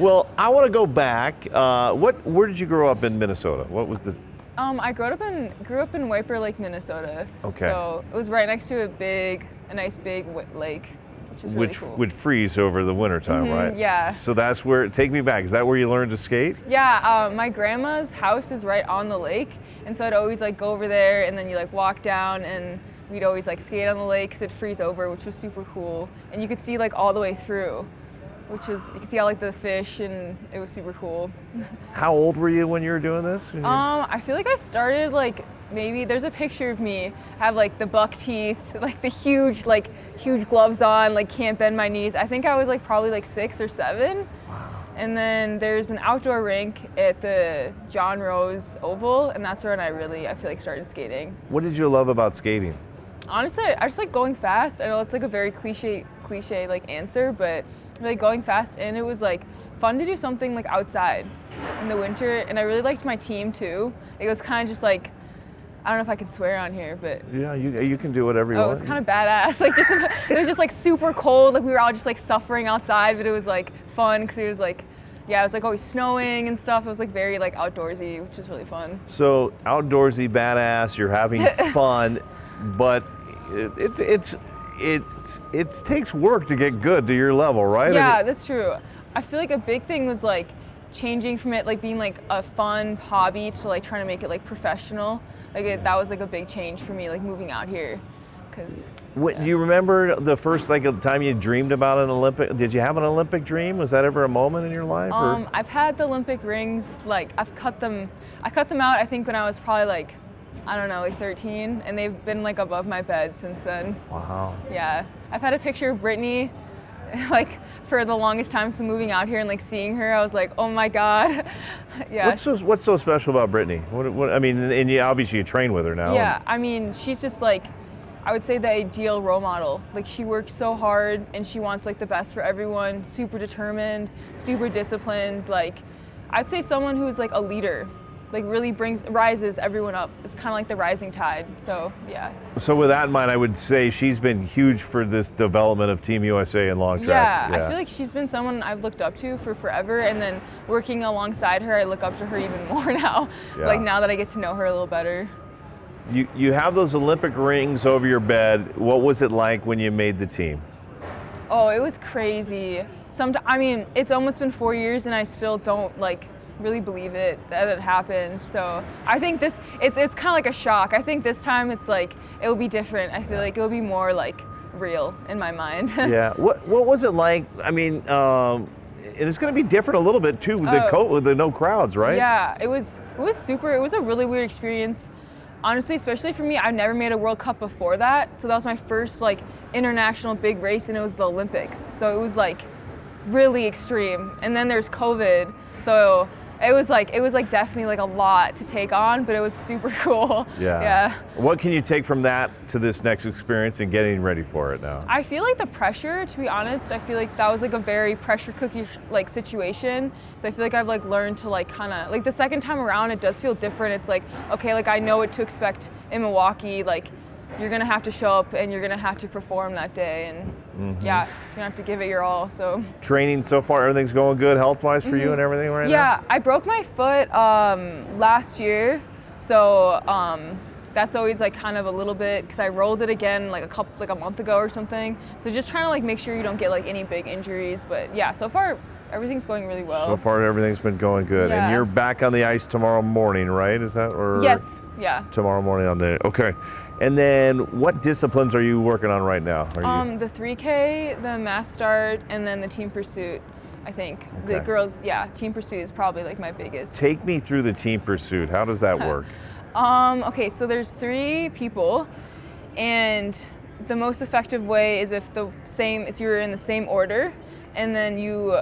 Well, I want to go back. Where did you grow up in Minnesota? What was the? I grew up in Whipple Lake, Minnesota. Okay. So it was right next to a nice big lake, which is really cool. Would freeze over the wintertime, right? Yeah. So that's where. Take me back. Is that where you learned to skate? Yeah. My grandma's house is right on the lake, and so I'd always like go over there, and then you like walk down, and we'd always like skate on the lake because it'd freeze over, which was super cool, and you could see like all the way through. Which is, you can see all like the fish, and it was super cool. How old were you when you were doing this? I feel like I started like, maybe there's a picture of me, have like the buck teeth, like the huge gloves on, like can't bend my knees. I think I was like probably like 6 or 7. Wow. And then there's an outdoor rink at the John Rose Oval, and that's when I feel like started skating. What did you love about skating? Honestly, I just like going fast. I know it's like a very cliche like answer, but like going fast, and it was like fun to do something like outside in the winter, and I really liked my team too. It was kind of just like, I don't know if I can swear on here, but yeah, you can do whatever you want. It was kind of badass. Like just, it was just like super cold. Like we were all just like suffering outside, but it was like fun because it was like, yeah, it was like always snowing and stuff. It was like very like outdoorsy, which was really fun. So outdoorsy, badass. You're having fun, but it takes work to get good to your level, right? Yeah, that's true. I feel like a big thing was like changing from it like being like a fun hobby to like trying to make it like professional. Like that was like a big change for me, like moving out here. Cause do you remember the first like time you dreamed about an Olympic? Did you have an Olympic dream? Was that ever a moment in your life? I've had the Olympic rings. Like I cut them out. I think when I was probably like, I don't know, like 13, and they've been like above my bed since then. Wow. Yeah, I've had a picture of Brittany, like for the longest time. So moving out here and like seeing her, I was like, oh my god. Yeah. What's so special about Brittany? What I mean, and you obviously you train with her now. Yeah, I mean, she's just like, I would say the ideal role model. Like she works so hard and she wants like the best for everyone. Super determined, super disciplined. Like, I'd say someone who's like a leader. Like really rises everyone up. It's kind of like the rising tide. So yeah. So with that in mind, I would say she's been huge for this development of Team USA in long track. Yeah, I feel like she's been someone I've looked up to for forever, and then working alongside her, I look up to her even more now. Yeah. Like now that I get to know her a little better. You have those Olympic rings over your bed. What was it like when you made the team? Oh, it was crazy. I mean, it's almost been 4 years, and I still don't like really believe it that it happened. So I think it's kind of like a shock. I think this time it's like it will be different. I feel like it will be more like real in my mind. Yeah. What was it like? I mean, and it's going to be different a little bit too with the no crowds, right? Yeah. It was super. It was a really weird experience. Honestly, especially for me, I've never made a World Cup before that. So that was my first like international big race, and it was the Olympics. So it was like really extreme. And then there's COVID. So it was like definitely like a lot to take on, but it was super cool. Yeah. What can you take from that to this next experience and getting ready for it now? I feel like the pressure, to be honest, I feel like that was like a very pressure cookie like situation. So I feel like I've like learned to like kind of like the second time around, it does feel different. It's like, okay, like I know what to expect in Milwaukee. Like you're gonna have to show up and you're gonna have to perform that day, and yeah, you're gonna have to give it your all. So training so far, everything's going good health-wise for you and everything right now? Yeah, I broke my foot last year, so that's always like kind of a little bit because I rolled it again like a month ago or something. So just trying to like make sure you don't get like any big injuries. But yeah, so far everything's going really well. So far everything's been going good. Yeah. And you're back on the ice tomorrow morning, right? Is that or Yes. Yeah. Tomorrow morning on the okay. And then what disciplines are you working on right now? The 3K, the mass start, and then the team pursuit, I think. Okay. The girls, yeah, team pursuit is probably like my biggest. Take me through the team pursuit. How does that work? Okay, so there's 3 people, and the most effective way is if you're in the same order, and then you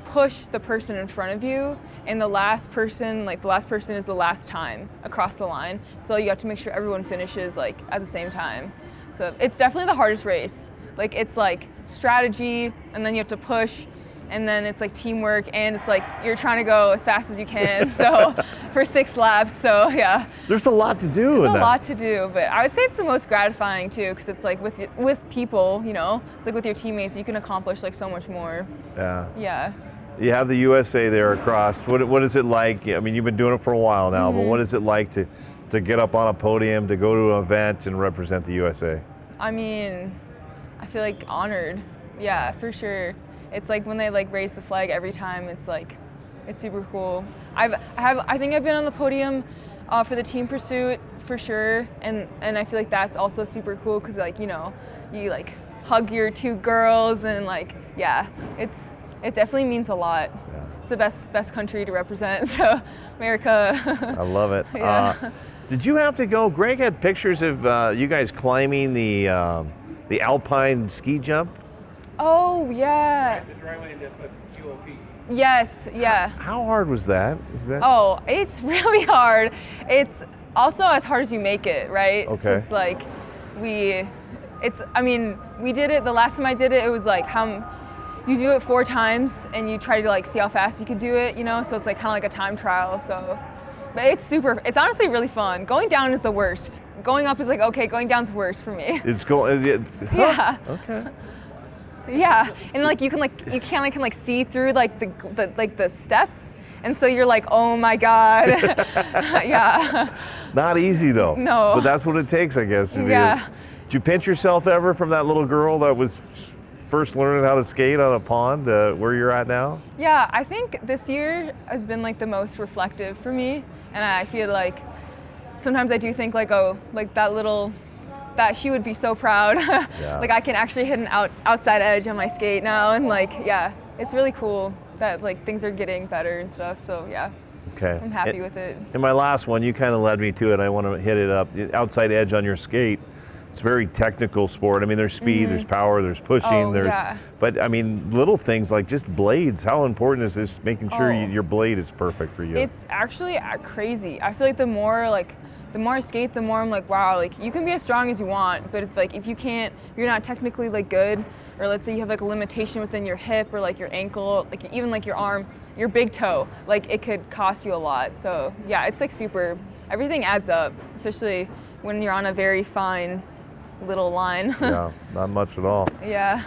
push the person in front of you, and the last person is the last time across the line. So you have to make sure everyone finishes like at the same time. So it's definitely the hardest race. Like it's like strategy, and then you have to push, and then it's like teamwork, and it's like you're trying to go as fast as you can. So for 6 laps. So yeah. There's a lot to do. There's a lot to do, but I would say it's the most gratifying too, because it's like with people, you know, it's like with your teammates, you can accomplish like so much more. Yeah. Yeah. You have the USA there across. What is it like? I mean, you've been doing it for a while now, but what is it like to get up on a podium, to go to an event and represent the USA? I mean, I feel like honored. Yeah, for sure. It's like when they like raise the flag every time. It's like, it's super cool. I think I've been on the podium for the team pursuit for sure, and I feel like that's also super cool because like you like hug your two girls and like it definitely means a lot. Yeah. It's the best country to represent. So America. I love it. Yeah. Did you have to go? Greg had pictures of you guys climbing the alpine ski jump. Oh yeah. The dry land at UOP. Yes, yeah. How hard was that? Oh, it's really hard. It's also as hard as you make it, right? Okay. So it's like we did it, the last time I did it, it was like you do it 4 times and you try to like see how fast you could do it, so it's like kind of like a time trial. So, but it's honestly really fun. Going down is the worst. Going up is like, okay, going down's worse for me. It's going, yeah. Okay. Yeah, and like you can see through like the steps, and so you're like, oh my god. Yeah. Not easy though. No. But that's what it takes, I guess. Yeah. Did you pinch yourself ever from that little girl that was first learning how to skate on a pond where you're at now? Yeah, I think this year has been like the most reflective for me, and I feel like sometimes I do think like, oh, like that she would be so proud. Yeah. Like I can actually hit an outside edge on my skate now, and like it's really cool that like things are getting better and stuff. So yeah. Okay. I'm happy with it. And my last one, you kind of led me to it. I want to hit it up. Outside edge on your skate. It's a very technical sport. I mean, there's speed, there's power, there's pushing, but I mean, little things like just blades. How important is this? Making sure your blade is perfect for you. It's actually crazy. I feel like the more I skate, the more I'm like, wow, like you can be as strong as you want, but it's like if you're not technically like good, or let's say you have like a limitation within your hip or like your ankle, like even like your arm, your big toe, like it could cost you a lot. So yeah, it's like everything adds up, especially when you're on a very fine little line. Yeah, not much at all. Yeah.